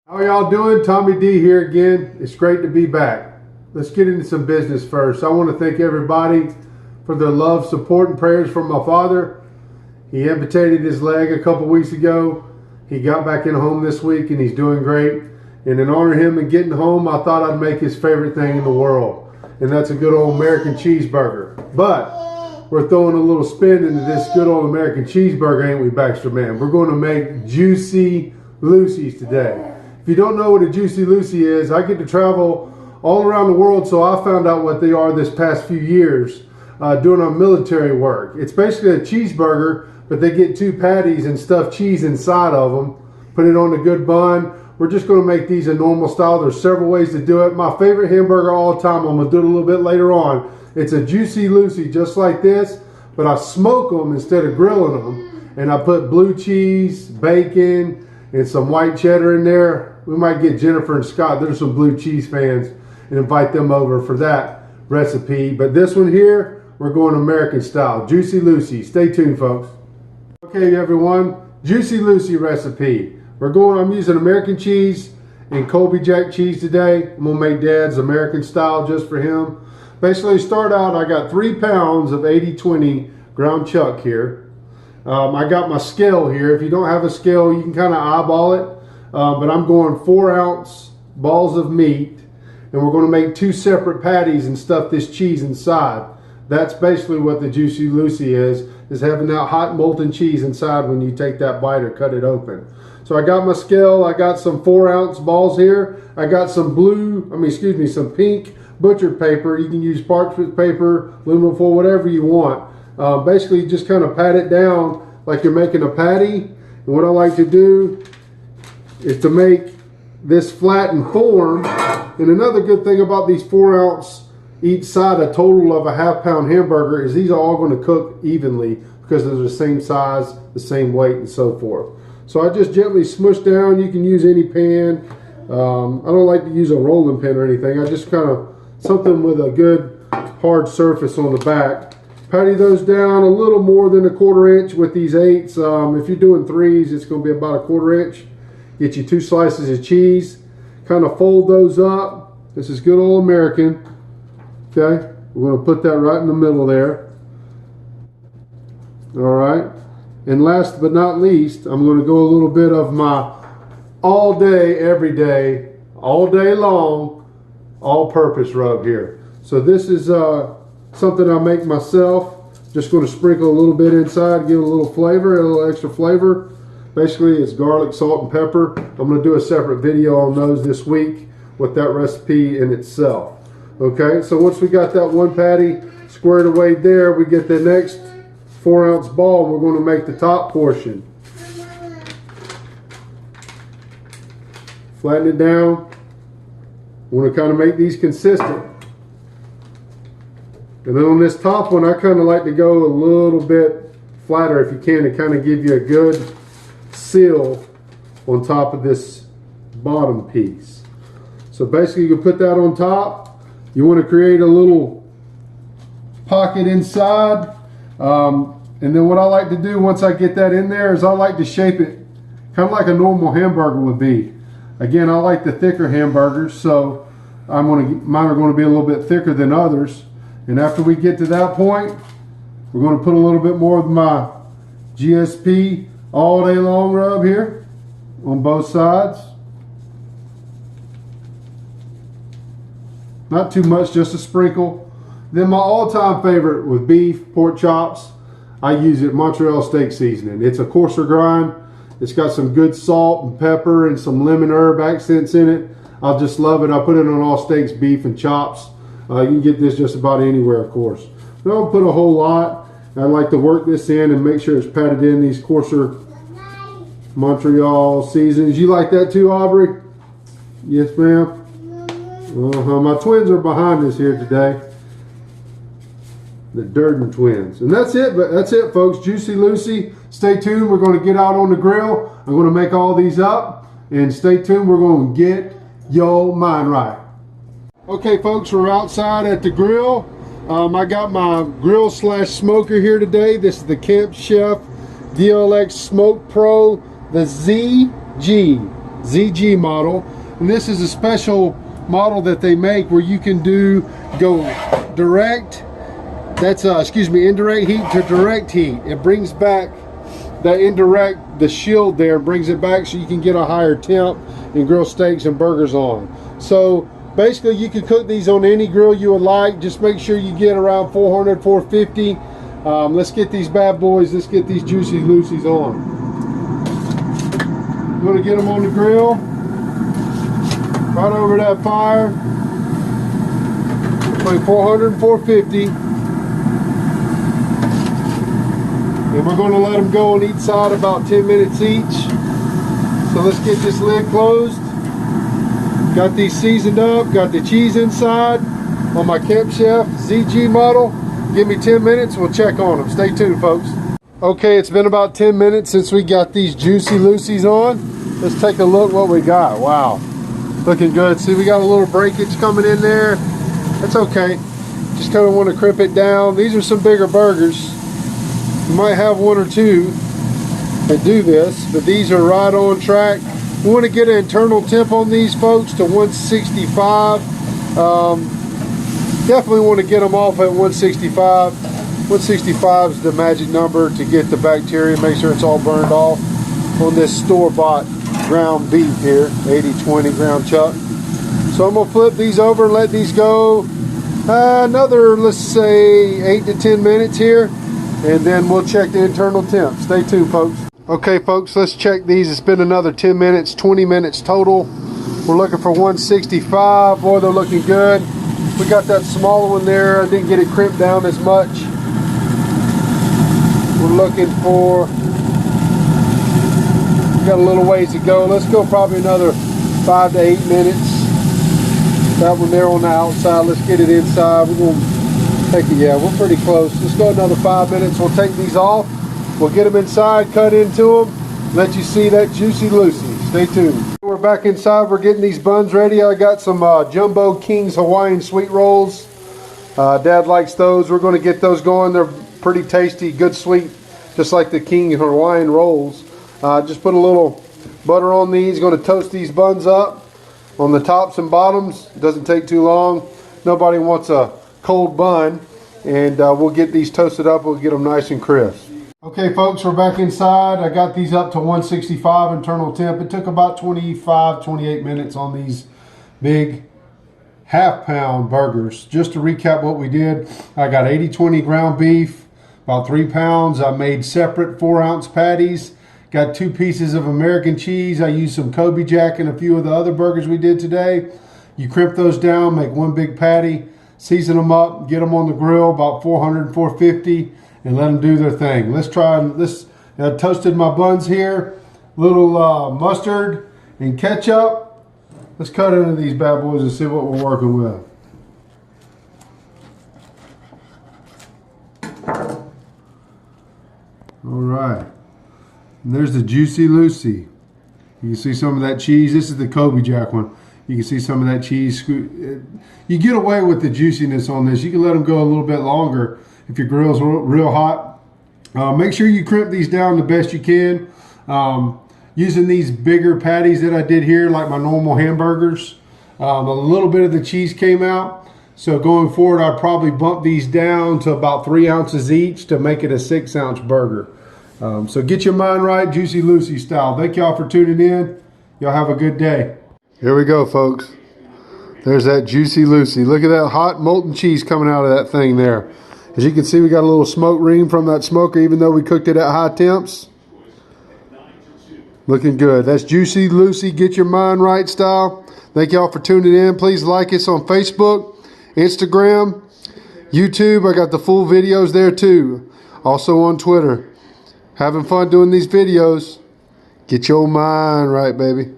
How y'all doing? Tommy D here again. It's great to be back. Let's get into some business first. I want to thank everybody for their love, support, and prayers from my father. He amputated his leg a couple weeks ago. He got back in home this week and he's doing great. And in honor of him and getting home, I thought I'd make his favorite thing in the world. And that's a good old American cheeseburger. But we're throwing a little spin into this good old American cheeseburger, ain't we, Baxter man? We're going to make Juicy Lucy's today. If you don't know what a Juicy Lucy is, I get to travel all around the world, so I found out what they are this past few years doing our military work. It's basically a cheeseburger, but they get 2 patties and stuff cheese inside of them, put it on a good bun. We're just going to make these a normal style. There's several ways to do it. My favorite hamburger all the time, I'm going to do it a little bit later on. It's a Juicy Lucy just like this, but I smoke them instead of grilling them. And I put blue cheese, bacon, and some white cheddar in there. We might get Jennifer and Scott, they're some blue cheese fans, and invite them over for that recipe. But this one here, we're going American style, Juicy Lucy. Stay tuned, folks. Okay, everyone, Juicy Lucy recipe. I'm using American cheese and Colby Jack cheese today. I'm gonna make Dad's American style just for him. Basically, start out, I got 3 pounds of 80/20 ground chuck here. I got my scale here. If you don't have a scale, you can kind of eyeball it. But I'm going 4-ounce balls of meat, and we're going to make 2 separate patties and stuff this cheese inside. That's basically what the Juicy Lucy is having that hot molten cheese inside when you take that bite or cut it open. So I got my scale. I got some 4-ounce balls here. I got some some pink butcher paper. You can use parchment paper, aluminum foil, whatever you want. Basically, just kind of pat it down like you're making a patty. And what I like to do is to make this flattened form. And another good thing about these 4-ounce each side, a total of a half-pound hamburger, is these are all going to cook evenly because they're the same size, the same weight, and so forth. So I just gently smush down. You can use any pan. I don't like to use a rolling pin or anything. I just kind of something with a good hard surface on the back. Patty those down a little more than a 1/4 inch with these 8s. If you're doing 3s, it's going to be about a 1/4 inch. Get you 2 slices of cheese. Kind of fold those up. This is good old American. Okay, we're going to put that right in the middle there. All right, and last but not least, I'm going to go a little bit of my all day, every day, all day long, all-purpose rub here. So this is something I make myself. Just going to sprinkle a little bit inside, give it a little flavor, a little extra flavor. Basically, it's garlic, salt, and pepper. I'm going to do a separate video on those this week with that recipe in itself. Okay, so once we got that one patty squared away there, we get the next 4-ounce ball. We're going to make the top portion. Flatten it down. We want to kind of make these consistent. And then on this top one, I kind of like to go a little bit flatter if you can to kind of give you a good seal on top of this bottom piece. So basically you can put that on top. You want to create a little pocket inside. And then what I like to do once I get that in there is I like to shape it kind of like a normal hamburger would be. Again, I like the thicker hamburgers, so mine are going to be a little bit thicker than others. And after we get to that point, we're going to put a little bit more of my GSP all day long rub here on both sides. Not too much, just a sprinkle. Then my all-time favorite with beef, pork chops, I use it Montreal steak seasoning. It's a coarser grind. It's got some good salt and pepper and some lemon herb accents in it. I just love it. I put it on all steaks, beef, and chops. You can get this just about anywhere, of course. I don't put a whole lot. I like to work this in and make sure it's patted in, these coarser Montreal seasonings. You like that too, Aubrey? Yes, ma'am. My twins are behind us here today. The Durden twins. And that's it, folks. Juicy Lucy. Stay tuned. We're going to get out on the grill. I'm going to make all these up. And stay tuned. We're going to get your mind right. Okay, folks, we're outside at the grill. I got my grill / smoker here today. This is the CampChef DLX Smoke Pro, the ZG. ZG model. And this is a special model that they make where you can go direct, that's indirect heat to direct heat. It brings back that indirect, the shield there, brings it back so you can get a higher temp and grill steaks and burgers on. So basically you can cook these on any grill you would like. Just make sure you get around 400, 450. Let's get these bad boys, let's get these Juicy Lucy's on. I'm gonna get them on the grill, right over that fire, between 400 and 450. And we're going to let them go on each side about 10 minutes each. So let's get this lid closed. Got these seasoned up, got the cheese inside on my CampChef ZG model. Give me 10 minutes, we'll check on them. Stay tuned, folks. Okay, it's been about 10 minutes since we got these Juicy Lucy's on. Let's take a look what we got. Wow, looking good. See, we got a little breakage coming in there. That's okay. Just kind of want to crimp it down. These are some bigger burgers. You might have one or two that do this, but these are right on track. We want to get an internal temp on these folks to 165. Definitely want to get them off at 165. 165 is the magic number to get the bacteria, make sure it's all burned off on this store-bought ground beef here, 80/20 ground chuck. So I'm gonna flip these over and let these go another, let's say 8 to 10 minutes here, and then we'll check the internal temp. Stay tuned, folks. Okay, folks, let's check these. It's been another 10 minutes, 20 minutes total. We're looking for 165. Boy, they're looking good. We got that smaller one there. I didn't get it crimped down as much. We're looking for, we got a little ways to go. Let's go probably another 5 to 8 minutes. That one there on the outside, let's get it inside. We're going to take it, yeah, we're pretty close. Let's go another 5 minutes. We'll take these off. We'll get them inside, cut into them, let you see that Juicy Lucy. Stay tuned. We're back inside. We're getting these buns ready. I got some Jumbo King's Hawaiian sweet rolls. Dad likes those. We're going to get those going. They're pretty tasty, good sweet, just like the King Hawaiian rolls. Just put a little butter on these. Going to toast these buns up on the tops and bottoms. It doesn't take too long. Nobody wants a cold bun. And we'll get these toasted up. We'll get them nice and crisp. Okay, folks, we're back inside. I got these up to 165 internal temp. It took about 25, 28 minutes on these big half-pound burgers. Just to recap what we did, I got 80/20 ground beef, about 3 pounds. I made separate 4-ounce patties. Got 2 pieces of American cheese. I used some Kobe Jack and a few of the other burgers we did today. You crimp those down, make one big patty, season them up, get them on the grill about 400, 450, and let them do their thing. Let's try this. I toasted my buns here, little mustard and ketchup. Let's cut into these bad boys and see what we're working with. All right, and there's the Juicy Lucy. You can see some of that cheese. This is the Kobe Jack one. You can see some of that cheese. You get away with the juiciness on this. You can let them go a little bit longer if your grill's real hot. Make sure you crimp these down the best you can. Using these bigger patties that I did here, like my normal hamburgers, a little bit of the cheese came out. So going forward, I'd probably bump these down to about 3 ounces each to make it a 6-ounce burger. So get your mind right, Juicy Lucy style. Thank y'all for tuning in. Y'all have a good day. Here we go, folks. There's that Juicy Lucy. Look at that hot molten cheese coming out of that thing there. As you can see, we got a little smoke ring from that smoker, even though we cooked it at high temps. Looking good. That's Juicy Lucy, get your mind right style. Thank y'all for tuning in. Please like us on Facebook, Instagram, YouTube. I got the full videos there too. Also on Twitter. Having fun doing these videos. Get your mind right, baby.